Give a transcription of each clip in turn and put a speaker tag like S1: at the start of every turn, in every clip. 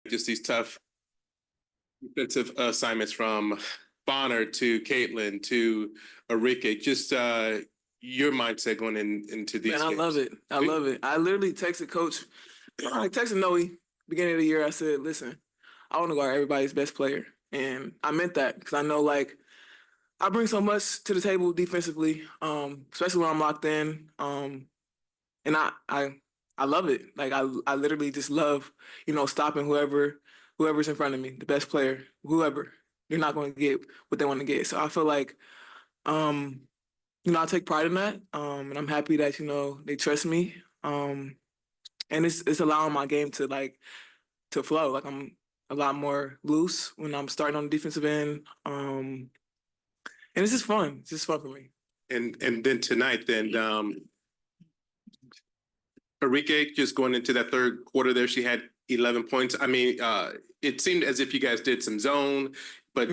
S1: just these tough defensive assignments from Bonner to Caitlin to Arike, just your mindset going into these
S2: games. I love it. I love it. I literally texted Coach, I texted Noe beginning of the year. I said, listen, I want to guard everybody's best player. And I meant that because I know, like, I bring so much to the table defensively, especially when I'm locked in. And I love it. Like, I literally just love, stopping whoever's in front of me, the best player, whoever. You're not going to get what they want to get. So I feel like, I take pride in that. And I'm happy that, they trust me. And it's allowing my game to flow. Like, I'm a lot more loose when I'm starting on the defensive end. And it's just fun. It's just fun for me.
S1: And then tonight, Arike, just going into that third quarter there, she had 11 points. I mean, it seemed as if you guys did some zone, but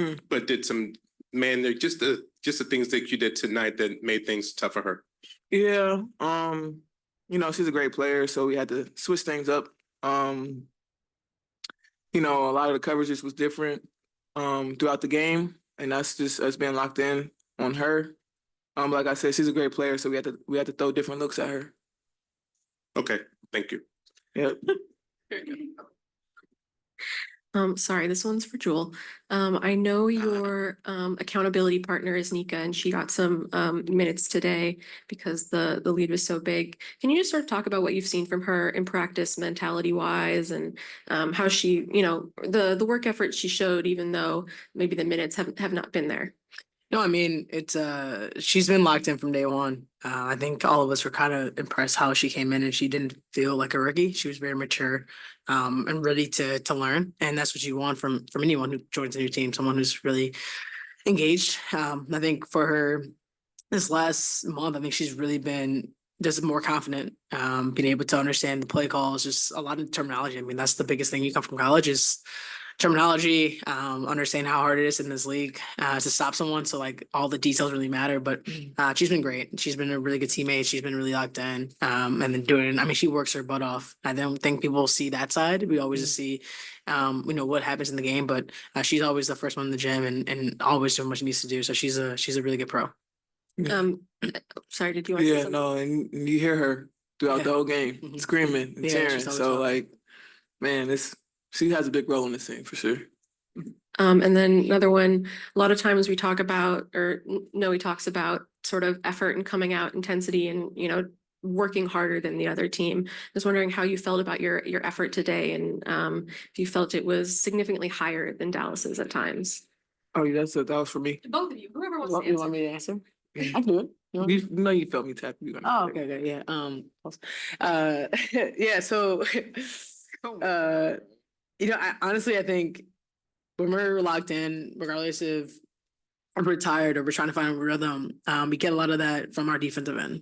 S1: did some man, just the things that you did tonight that made things tough for her.
S2: Yeah. She's a great player, so we had to switch things up. A lot of the coverages was different throughout the game, and that's just us being locked in on her. Like I said, she's a great player, so we had to throw different looks at her.
S1: Okay, thank you.
S2: Yep.
S3: Sorry, this one's for Jewel. I know your accountability partner is Nneka, and she got some minutes today because the lead was so big. Can you just sort of talk about what you've seen from her in practice, mentality-wise, and how she, the work effort she showed, even though maybe the minutes have not been there?
S4: No, I mean, it's she's been locked in from day one. I think all of us were kind of impressed how she came in, and she didn't feel like a rookie. She was very mature and ready to learn. And that's what you want from anyone who joins a new team, someone who's really engaged. I think for her this last month, I think she's really been just more confident, being able to understand the play calls, just a lot of terminology. I mean, that's the biggest thing you come from college is terminology, understand how hard it is in this league to stop someone. So like all the details really matter, but she's been great. She's been a really good teammate. She's been really locked in and then she works her butt off. I don't think people see that side. We always just see, what happens in the game, but she's always the first one in the gym and always doing what she needs to do. So she's a really good pro.
S3: Sorry, did you want to say something?
S2: No, and you hear her throughout the whole game, screaming and cheering. So like, man, she has a big role in this thing for sure.
S3: And then another one, a lot of times we talk about, or Noe talks about sort of effort and coming out, intensity, and, working harder than the other team. I was wondering how you felt about your effort today, and if you felt it was significantly higher than Dallas's at times.
S2: Oh, yeah, that was for me.
S3: Both of you, whoever wants to answer.
S4: You want me to answer? I do it.
S2: You felt me tap you.
S4: Oh, okay, yeah. Yeah, so I think when we're locked in, regardless if we're tired or we're trying to find a rhythm, we get a lot of that from our defensive end.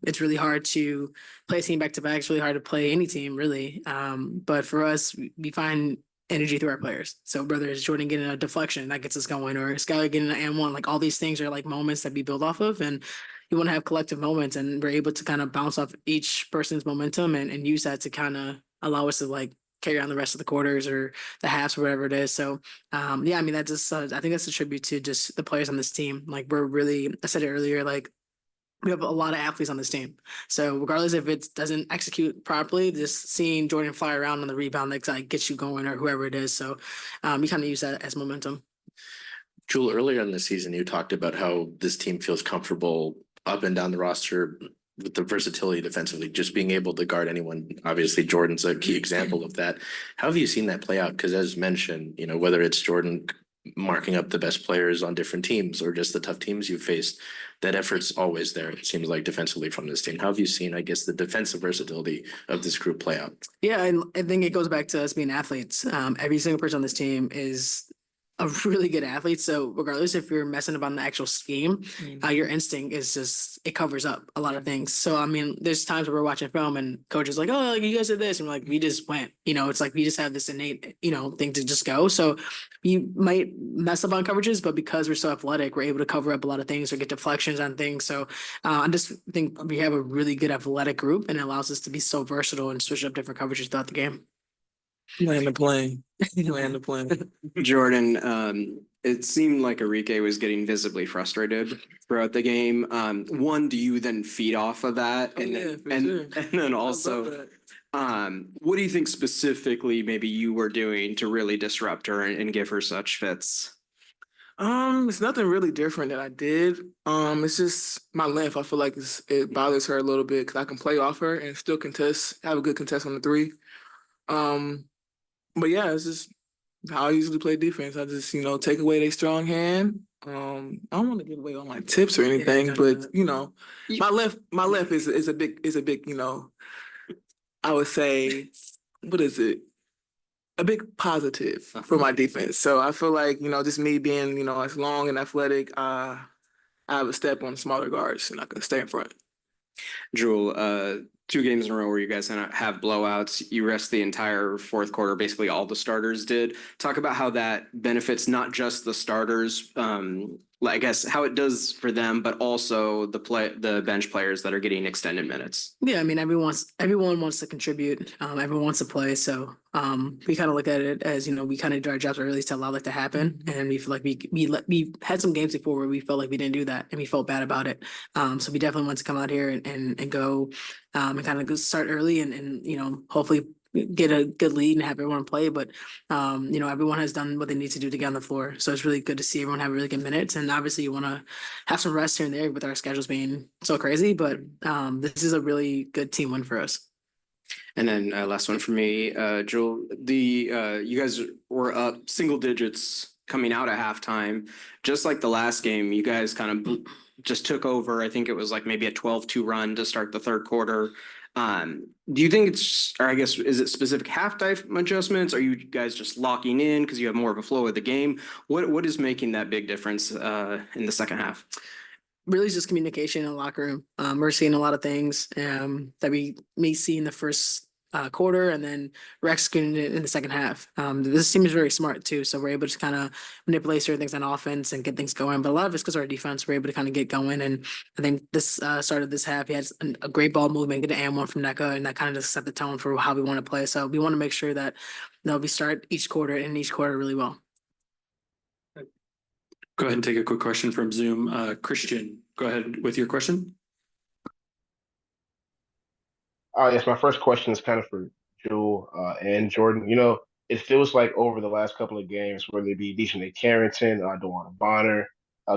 S4: It's really hard to play a team back to back. It's really hard to play any team, really. But for us, we find energy through our players. So whether it's Jordan getting a deflection that gets us going, or Skylar getting an and one, like all these things are like moments that we build off of, and you want to have collective moments, and we're able to kind of bounce off each person's momentum and use that to kind of allow us to like carry on the rest of the quarters or the halves or whatever it is. So I mean, that just I think that's a tribute to just the players on this team. Like we're really, I said it earlier, like we have a lot of athletes on this team. So regardless if it doesn't execute properly, just seeing Jordan fly around on the rebound like gets you going, or whoever it is. So you kind of use that as momentum.
S5: Jewel, earlier in the season, you talked about how this team feels comfortable up and down the roster with the versatility defensively, just being able to guard anyone. Obviously, Jordan's a key example of that. How have you seen that play out? Because as mentioned, whether it's Jordan marking up the best players on different teams or just the tough teams you've faced, that effort's always there, it seems like, defensively from this team. How have you seen, I guess, the defensive versatility of this group play out? Yeah,
S4: and I think it goes back to us being athletes. Every single person on this team is a really good athlete. So regardless if you're messing up on the actual scheme, your instinct is just, it covers up a lot of things. So, I mean, there's times where we're watching film and coach is like, oh, you guys did this. And we're like, we just went, it's like, we just have this innate, thing to just go. So you might mess up on coverages, but because we're so athletic, we're able to cover up a lot of things or get deflections on things. So I just think we have a really good athletic group, and it allows us to be so versatile and switch up different coverages throughout the game.
S2: Land the plane. Land the plane.
S6: Jordan, it seemed like Enrique was getting visibly frustrated throughout the game. One, do you then feed off of that?
S2: Oh,
S6: And
S2: yeah,
S6: then,
S2: for
S6: and,
S2: sure.
S6: and then
S2: I love
S6: also,
S2: that.
S6: what do you think specifically maybe you were doing to really disrupt her and give her such fits?
S2: It's nothing really different that I did. It's just my length. I feel like it bothers her a little bit because I can play off her and still contest, have a good contest on the three. Um, but yeah, it's just how I usually play defense. I just, take away their strong hand. I don't want to give away all my tips or anything, but my left is a big, I would say, what is it? A big positive for my defense. So I feel like, just me being, as long and athletic, I have a step on smaller guards and I can stay in front.
S6: Jewel, 2 games in a row where you guys have blowouts. You rest the entire fourth quarter. Basically, all the starters did. Talk about how that benefits not just the starters. I guess how it does for them, but also the bench players that are getting extended minutes.
S4: Yeah, I mean, everyone wants to contribute. Everyone wants to play. So we kind of look at it as, we kind of do our jobs early to allow that to happen. And we feel like we had some games before where we felt like we didn't do that and we felt bad about it. So we definitely want to come out here and go and kind of start early and hopefully get a good lead and have everyone play. But everyone has done what they need to do to get on the floor. So it's really good to see everyone have really good minutes. And obviously you want to have some rest here and there with our schedules being so crazy. But this is a really good team win for us.
S6: And then last one for me, Jewel, you guys were up single digits coming out at halftime. Just like the last game, you guys kind of just took over. I think it was like maybe a 12-2 run to start the third quarter. Do you think or I guess, is it specific halftime adjustments? Are you guys just locking in because you have more of a flow of the game? What is making that big difference in the second half?
S4: Really just communication in the locker room. We're seeing a lot of things that we may see in the first quarter and then we're executing it in the second half. This team is very smart too, so we're able to kind of manipulate certain things on offense and get things going. But a lot of it's because our defense, we're able to kind of get going. And I think this started this half. He had a great ball movement, get an and one from Nneka, and that kind of just set the tone for how we want to play. So we want to make sure that we start each quarter really well.
S7: Go ahead and take a quick question from Zoom. Christian, go ahead with your question.
S8: Yes, my first question is kind of for Jewel and Jordan. It feels like over the last couple of games, whether it be Dejounte Carrington, DeWanna Bonner,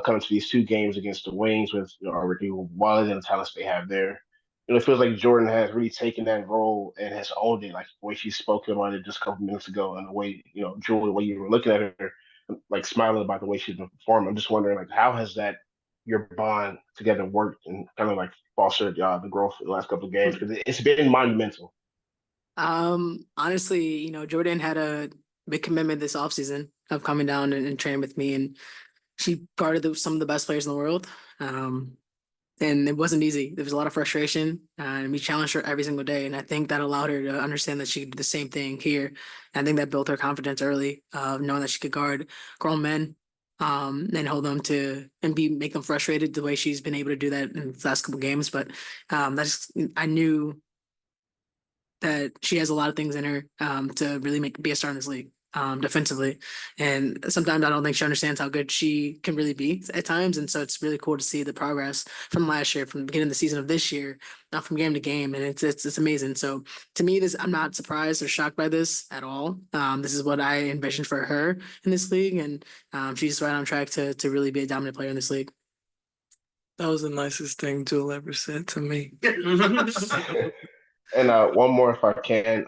S8: coming to these 2 games against the Wings with Ricky Wallace and the talents they have there. It feels like Jordan has really taken that role and has owned it, like the way she spoke about it just a couple minutes ago, and the way, Jewel, the way you were looking at her, like smiling about the way she's been performing. I'm just wondering, like, how has that your bond together worked and kind of like fostered the growth in the last couple of games? Because it's been monumental.
S4: Honestly, Jordan had a big commitment this offseason of coming down and training with me, and she guarded some of the best players in the world. And it wasn't easy. There was a lot of frustration, and we challenged her every single day. And I think that allowed her to understand that she could do the same thing here. And I think that built her confidence early, knowing that she could guard grown men, and hold them to and make them frustrated the way she's been able to do that in the last couple games. But I knew that she has a lot of things in her to really be a star in this league. Defensively, and sometimes I don't think she understands how good she can really be at times, and so it's really cool to see the progress from last year, from the beginning of the season of this year, from game to game, and it's amazing. So to me, I'm not surprised or shocked by this at all. This is what I envisioned for her in this league, and she's right on track to really be a dominant player in this league.
S2: That was the nicest thing Jewel ever said to me.
S8: And one more, if I can,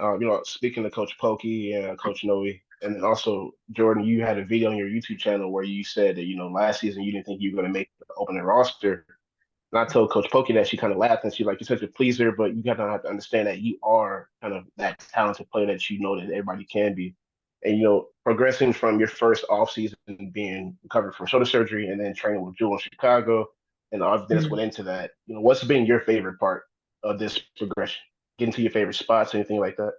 S8: speaking to Coach Pokey and Coach Noe, and then also Jordan, you had a video on your YouTube channel where you said that last season you didn't think you were going to make the opening roster. And I told Coach Pokey that. She kind of laughed and she's like, "You're such a pleaser, but you gotta have to understand that you are kind of that talented player that that everybody can be." And progressing from your first offseason being recovered from shoulder surgery and then training with Jewel in Chicago and everything that's went into that, what's been your favorite part of this progression? Getting to your favorite spots, anything like that?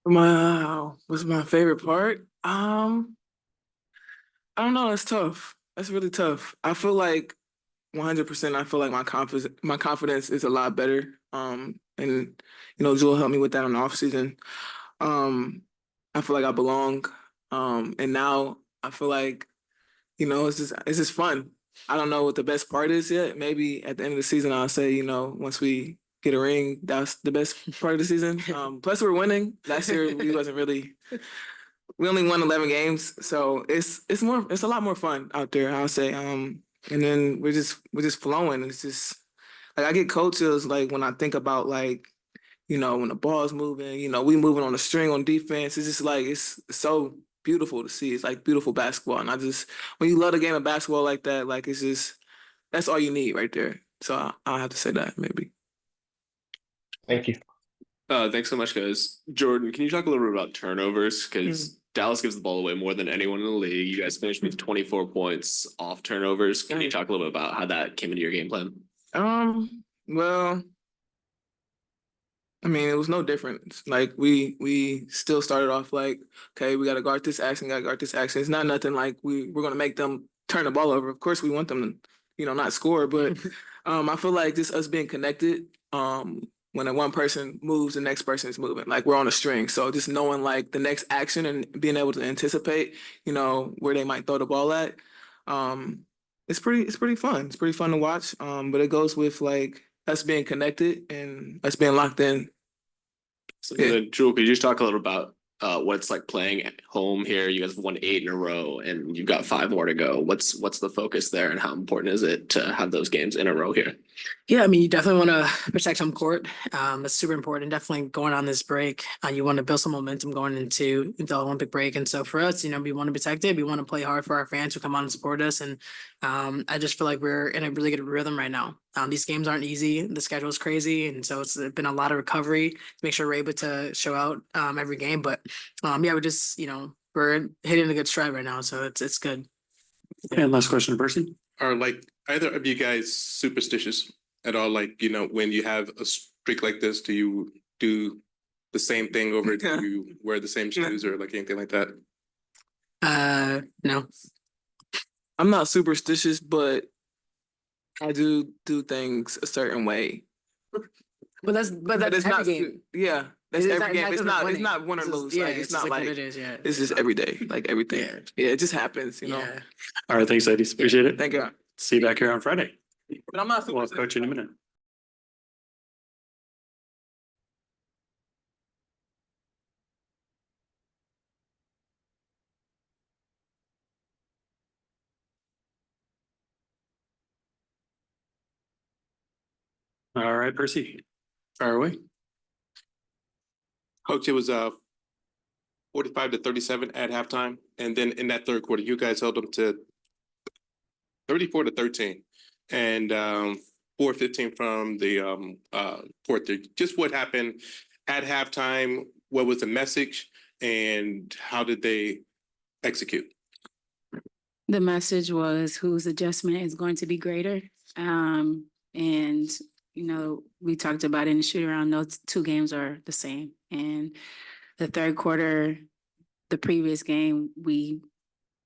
S2: Wow, what's my favorite part? I don't know. That's tough. That's really tough. I feel like 100%. I feel like my confidence is a lot better. And Jewel helped me with that on the off season. I feel like I belong. And now I feel like, it's just fun. I don't know what the best part is yet. Maybe at the end of the season, I'll say, once we get a ring, that's the best part of the season. Plus we're winning. Last year we wasn't really, we only won 11 games. So it's a lot more fun out there, I'll say. And then we're just flowing. It's just like, I get cold chills like when I think about like, when the ball's moving, we moving on the string on defense. It's just like, it's so beautiful to see. It's like beautiful basketball. And when you love the game of basketball like that, like it's just, that's all you need right there. So I'll have to say that maybe.
S8: Thank you.
S9: Thanks so much, guys. Jordan, can you talk a little bit about turnovers? Because Dallas gives the ball away more than anyone in the league. You guys finished with 24 points off turnovers. Can you talk a little bit about how that came into your game plan?
S2: Well, I mean, it was no different. Like we still started off like, okay, we gotta guard this action, gotta guard this action. It's not nothing like we're gonna make them turn the ball over. Of course we want them to, not score, but I feel like just us being connected, when one person moves, the next person is moving. Like we're on a string. So just knowing like the next action and being able to anticipate, where they might throw the ball at. It's pretty fun. It's pretty fun to watch. But it goes with like us being connected and us being locked in.
S9: So then, Jewel, could you just talk a little about what it's like playing at home here? You guys have won 8 in a row and you've got 5 more to go. What's the focus there and how important is it to have those games in a row here?
S4: Yeah, I mean, you definitely want to protect home court. That's super important. Definitely going on this break, you want to build some momentum going into the Olympic break. And so for us, we want to protect it. We want to play hard for our fans who come on and support us. And I just feel like we're in a really good rhythm right now. These games aren't easy. The schedule is crazy. And so it's been a lot of recovery to make sure we're able to show out every game. But yeah, we're just, we're hitting a good stride right now. So it's good.
S7: And last question, Percy.
S1: Are like either of you guys superstitious at all? Like, when you have a streak like this, do you do the same thing over? Do you wear the same shoes or like anything like that?
S4: No.
S2: I'm not superstitious, but I do things a certain way.
S4: But that's
S2: It's
S4: every
S2: not
S4: game.
S2: Yeah. That's every game. It's not win or lose.
S4: Yeah,
S2: Like it's not like
S4: it is. Yeah,
S2: it's just every day. Like everything. Yeah, it just happens,
S4: Yeah.
S7: All right, thanks, ladies. Appreciate it.
S2: Thank you.
S7: See you back here on Friday.
S2: But I'm not
S7: We'll
S2: superstitious.
S7: coach you in a minute. All right, Percy. Fire away.
S1: Coach, it was 45-37 at halftime. And then in that third quarter, you guys held them to 34-13 and 4-15 from the fourth. Just what happened at halftime, what was the message and how did they execute?
S10: The message was whose adjustment is going to be greater. And, we talked about in the shoot around, those 2 games are the same. And the third quarter, the previous game, we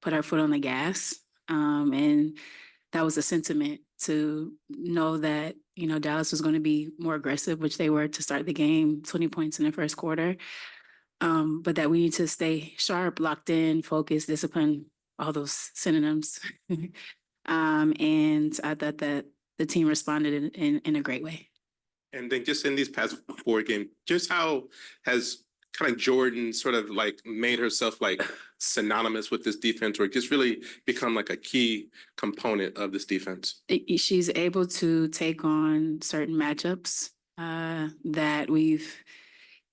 S10: put our foot on the gas. And that was a sentiment to know that, Dallas was going to be more aggressive, which they were to start the game, 20 points in the first quarter. But that we need to stay sharp, locked in, focused, disciplined, all those synonyms. And I thought that the team responded in a great way.
S1: And then just in these past 4 games, just how has kind of Jordan sort of like made herself like synonymous with this defense or just really become like a key component of this defense?
S10: She's able to take on certain matchups that we've,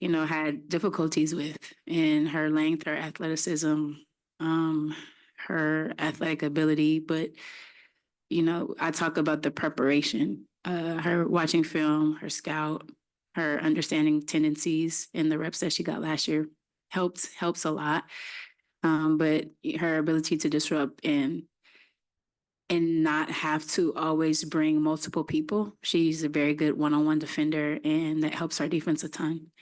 S10: had difficulties with in her length, her athleticism, her athletic ability. But, I talk about the preparation, her watching film, her scout, her understanding tendencies in the reps that she got last year helps a lot. But her ability to disrupt and not have to always bring multiple people. She's a very good one-on-one defender, and that helps our defense a ton.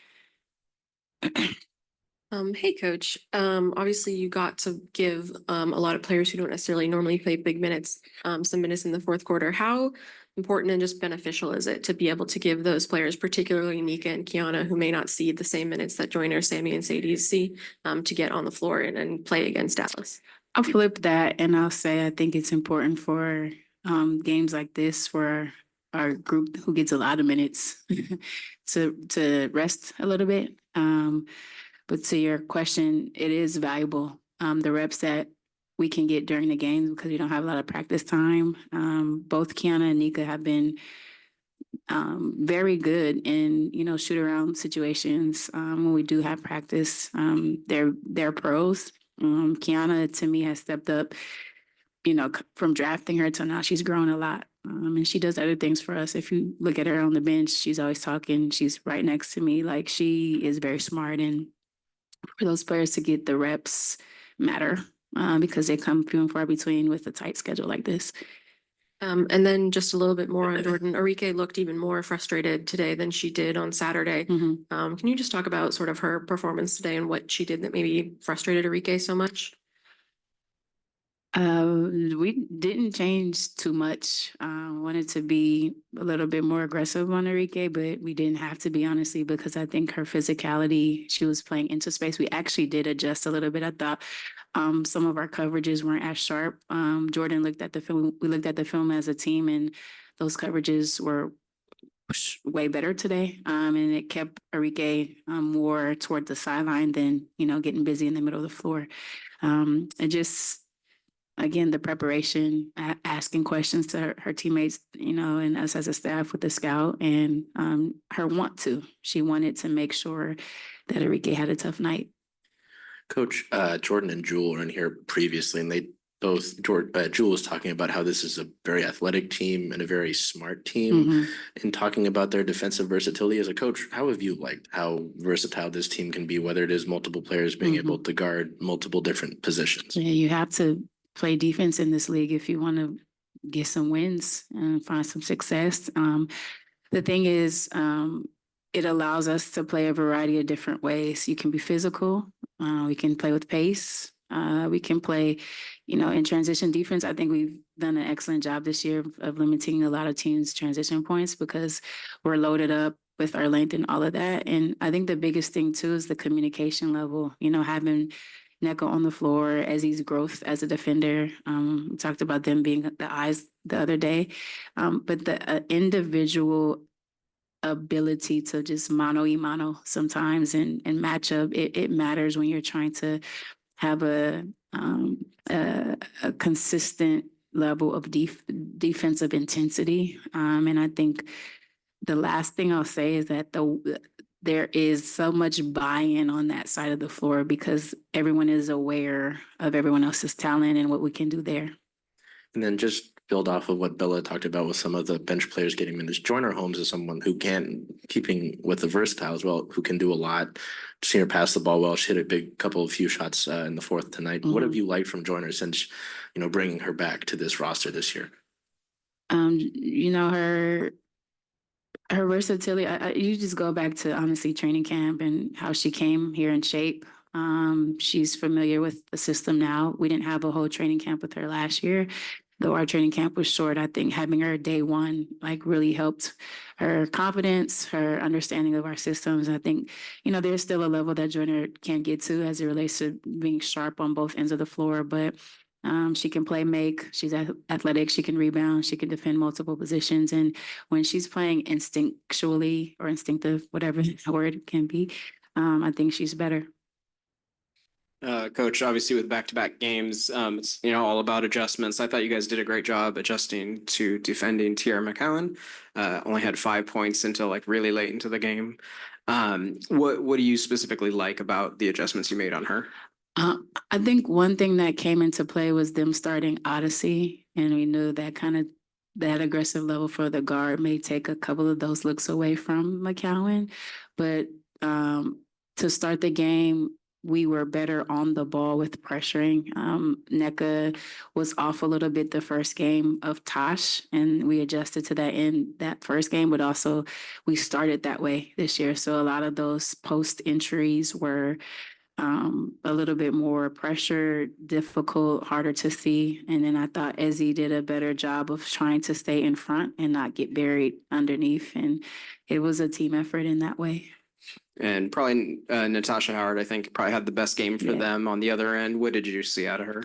S3: Hey, coach. Obviously you got to give a lot of players who don't necessarily normally play big minutes some minutes in the fourth quarter. How important and just beneficial is it to be able to give those players, particularly Nneka and Kiana, who may not see the same minutes that Joyner, Sammy, and Sadie see, to get on the floor and play against Dallas?
S10: I'll flip that and I'll say I think it's important for games like this for our group who gets a lot of minutes to rest a little bit. But to your question, it is valuable. The reps that we can get during the games because we don't have a lot of practice time. Both Kiana and Nneka have been very good in, shoot around situations when we do have practice. They're pros. Kiana, to me, has stepped up, from drafting her to now she's grown a lot. And she does other things for us. If you look at her on the bench, she's always talking. She's right next to me. Like, she is very smart. And for those players to get the reps matter because they come few and far between with a tight schedule like this.
S3: And then just a little bit more on Jordan. Arike looked even more frustrated today than she did on Saturday. Can you just talk about sort of her performance today and what she did that maybe frustrated Arike so much?
S10: We didn't change too much. Wanted to be a little bit more aggressive on Arike, but we didn't have to be, honestly, because I think her physicality, she was playing into space. We actually did adjust a little bit. I thought some of our coverages weren't as sharp. Jordan looked at the film. We looked at the film as a team, and those coverages were way better today. And it kept Arike more toward the sideline than, getting busy in the middle of the floor. It just, again, the preparation, asking questions to her teammates, and us as a staff with the scout, and her she wanted to make sure that Arike had a tough night.
S5: Coach, Jordan and Jewel were in here previously, and they both, Jewel was talking about how this is a very athletic team and a very smart team. In talking about their defensive versatility as a coach, how have you liked how versatile this team can be, whether it is multiple players being able to guard multiple different positions?
S10: Yeah, you have to play defense in this league if you want to get some wins and find some success. The thing is, it allows us to play a variety of different ways. You can be physical. We can play with pace. We can play, in transition defense. I think we've done an excellent job this year of limiting a lot of teams' transition points because we're loaded up with our length and all of that. And I think the biggest thing too is the communication level, having Nneka on the floor, Ezi's growth as a defender. We talked about them being the eyes the other day. But the individual ability to just mano-a-mano sometimes and match up, it matters when you're trying to have a consistent level of defensive intensity. And I think the last thing I'll say is that there is so much buy-in on that side of the floor because everyone is aware of everyone else's talent and what we can do there.
S5: And then just build off of what Bella talked about with some of the bench players getting minutes. Joyner Holmes is someone who can, keeping with the versatile as well, who can do a lot. Seen her pass the ball well. She hit a few shots in the fourth tonight. What have you liked from Joyner since, bringing her back to this roster this year?
S10: Her versatility, you just go back to, honestly, training camp and how she came here in shape. She's familiar with the system now. We didn't have a whole training camp with her last year, though our training camp was short. I think having her day one, really helped her confidence, her understanding of our systems. I think, there's still a level that Joyner can't get to as it relates to being sharp on both ends of the floor, but she can play make, she's athletic, she can rebound, she can defend multiple positions. And when she's playing instinctually or instinctive, whatever the word can be, I think she's better.
S6: Coach, obviously with back-to-back games, it's all about adjustments. I thought you guys did a great job adjusting to defending Tiara McCowan. Only had 5 points until really late into the game. What do you specifically like about the adjustments you made on her?
S10: I think one thing that came into play was them starting Odyssey, and we knew that that aggressive level for the guard may take a couple of those looks away from McCowan. But to start the game, we were better on the ball with pressuring. Nneka was off a little bit the first game of Tosh, and we adjusted to that in that first game, but also we started that way this year. So a lot of those post entries were a little bit more pressure, difficult, harder to see. And then I thought Ezi did a better job of trying to stay in front and not get buried underneath. And it was a team effort in that way.
S6: And probably Natasha Howard, I think, probably had the best game for
S10: Yeah.
S6: them on the other end. What did you see out of her?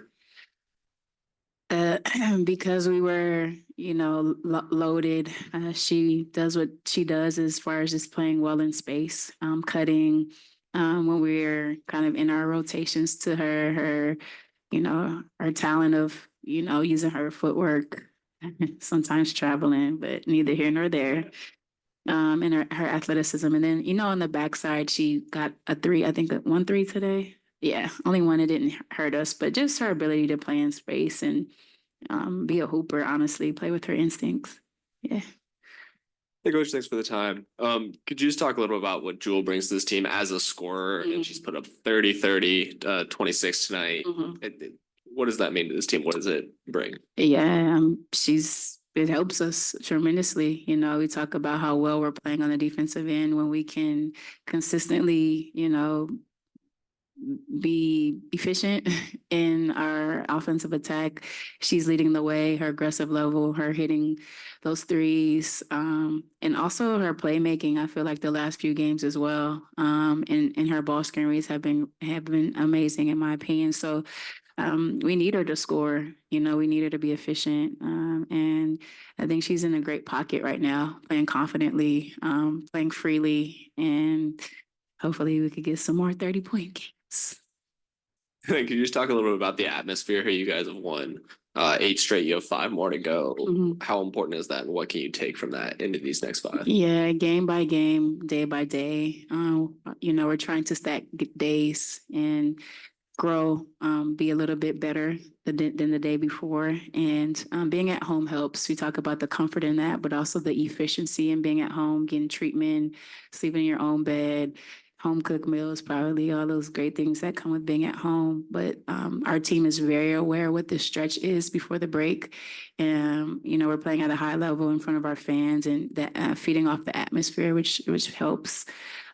S10: Because we were, loaded. She does what she does as far as just playing well in space, cutting. When we're kind of in our rotations to her, her talent of, using her footwork, sometimes traveling, but neither here nor there. And her athleticism. And then, on the backside, she got a 3, I think 1 3 today. Yeah, only one. It didn't hurt us, but just her ability to play in space and be a hooper, honestly, play with her instincts. Yeah.
S9: Hey, Coach, thanks for the time. Could you just talk a little about what Jewel brings to this team as a scorer? And she's put up 30, 30, 26 tonight. What does that mean to this team? What does it bring?
S10: Yeah, it helps us tremendously. We talk about how well we're playing on the defensive end when we can consistently, be efficient in our offensive attack. She's leading the way, her aggressive level, her hitting those threes, and also her playmaking. I feel like the last few games as well, and her ball screen reads have been amazing in my opinion. So we need her to score. We need her to be efficient, and I think she's in a great pocket right now, playing confidently, playing freely, and hopefully we could get some more 30-point games.
S9: Could you just talk a little bit about the atmosphere here? You guys have won 8 straight. You have 5 more to go. How important is that, and what can you take from that into these next 5?
S10: Yeah, game by game, day by day. We're trying to stack days and grow, be a little bit better than the day before. And being at home helps. We talk about the comfort in that, but also the efficiency in being at home, getting treatment, sleeping in your own bed, home cooked meals, probably all those great things that come with being at home. But our team is very aware what the stretch is before the break. And, we're playing at a high level in front of our fans and that feeding off the atmosphere, which helps.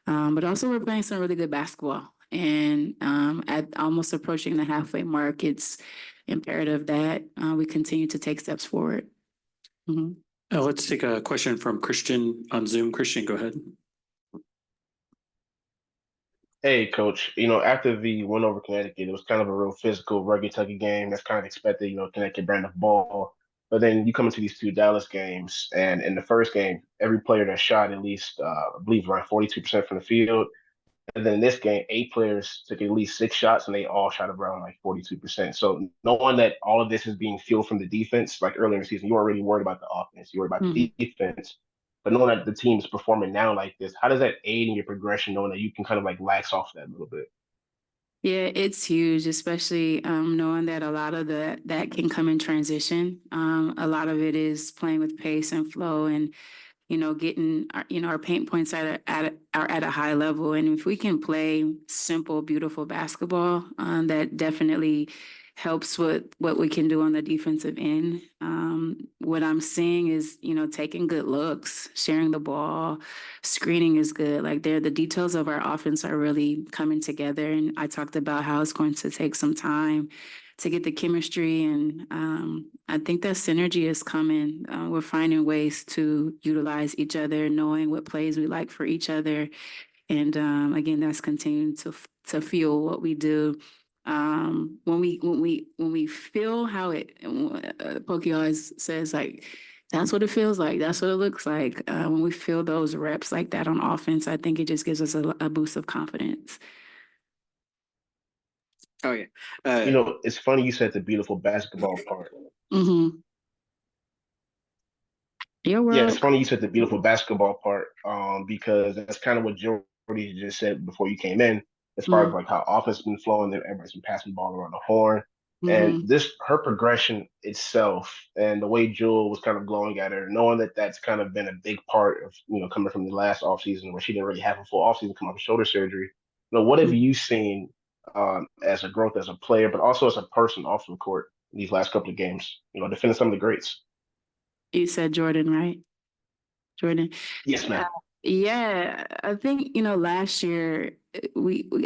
S10: But also we're playing some really good basketball. And at almost approaching the halfway mark, it's imperative that we continue to take steps forward.
S7: Let's take a question from Christian on Zoom. Christian, go ahead.
S8: Hey, Coach. After the win over Connecticut, it was kind of a real physical, rugged, tuggy game. That's kind of expected. Connecticut brand of ball. But then you come into these 2 Dallas games, and in the first game, every player that shot at least, I believe, around 42% from the field. And then in this game, 8 players took at least 6 shots, and they all shot around like 42%. So knowing that all of this is being fueled from the defense, like earlier in the season, you weren't really worried about the offense. You were worried about the defense. But knowing that the team's performing now like this, how does that aid in your progression, knowing that you can kind of like lax off that a little bit?
S10: Yeah, it's huge, especially knowing that a lot of that can come in transition. A lot of it is playing with pace and flow and getting our paint points are at a high level. And if we can play simple, beautiful basketball, that definitely helps with what we can do on the defensive end. What I'm seeing is, taking good looks, sharing the ball, screening is good. Like the details of our offense are really coming together. And I talked about how it's going to take some time to get the chemistry. And I think that synergy is coming. We're finding ways to utilize each other, knowing what plays we like for each other. And again, that's continuing to fuel what we do. When we feel how Pokey always says, like, that's what it feels like. That's what it looks like. When we feel those reps like that on offense, I think it just gives us a boost of confidence.
S6: Oh, yeah.
S8: It's funny you said the beautiful basketball part. Yeah, it's funny you said the beautiful basketball part, because that's kind of what Jordy just said before you came in, as far as like how offense has been flowing, and everybody's been passing the ball around the horn. And her progression itself and the way Jewel was kind of glowing at her, knowing that that's kind of been a big part of, coming from the last offseason where she didn't really have a full offseason come off of shoulder surgery. What have you seen as a growth as a player, but also as a person off the court in these last couple of games, defending some of the greats?
S10: You said Jordan, right? Jordan.
S8: Yes, ma'am.
S10: Yeah, I think, last year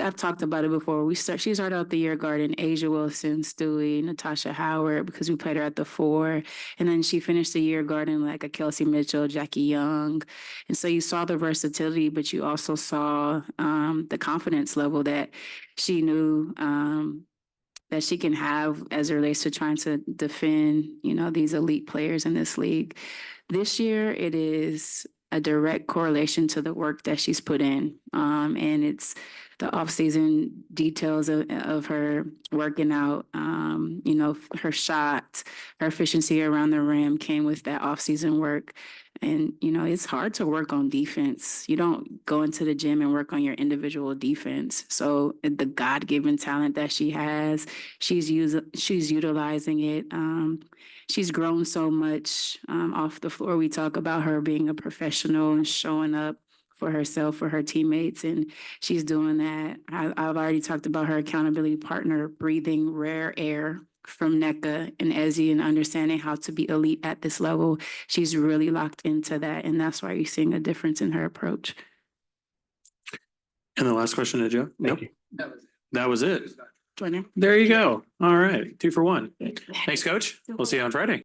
S10: I've talked about it before. She started out the year guarding Asia Wilson, Stewie, Natasha Howard, because we played her at the 4. And then she finished the year guarding like a Kelsey Mitchell, Jackie Young. And so you saw the versatility, but you also saw the confidence level that she knew that she can have as it relates to trying to defend, these elite players in this league. This year, it is a direct correlation to the work that she's put in. And it's the off-season details of her working out, her shot, her efficiency around the rim came with that off-season work. And, it's hard to work on defense. You don't go into the gym and work on your individual defense. So the God-given talent that she has, she's utilizing it. She's grown so much off the floor. We talk about her being a professional and showing up for herself, for her teammates, and she's doing that. I've already talked about her accountability partner, breathing rare air from Nneka and Ezi and understanding how to be elite at this level. She's really locked into that, and that's why you're seeing a difference in her approach.
S7: And the last question to Joe? Nope. That was it.
S10: Join her.
S7: There you go. All right. 2 for 1. Thanks, Coach. We'll see you on Friday.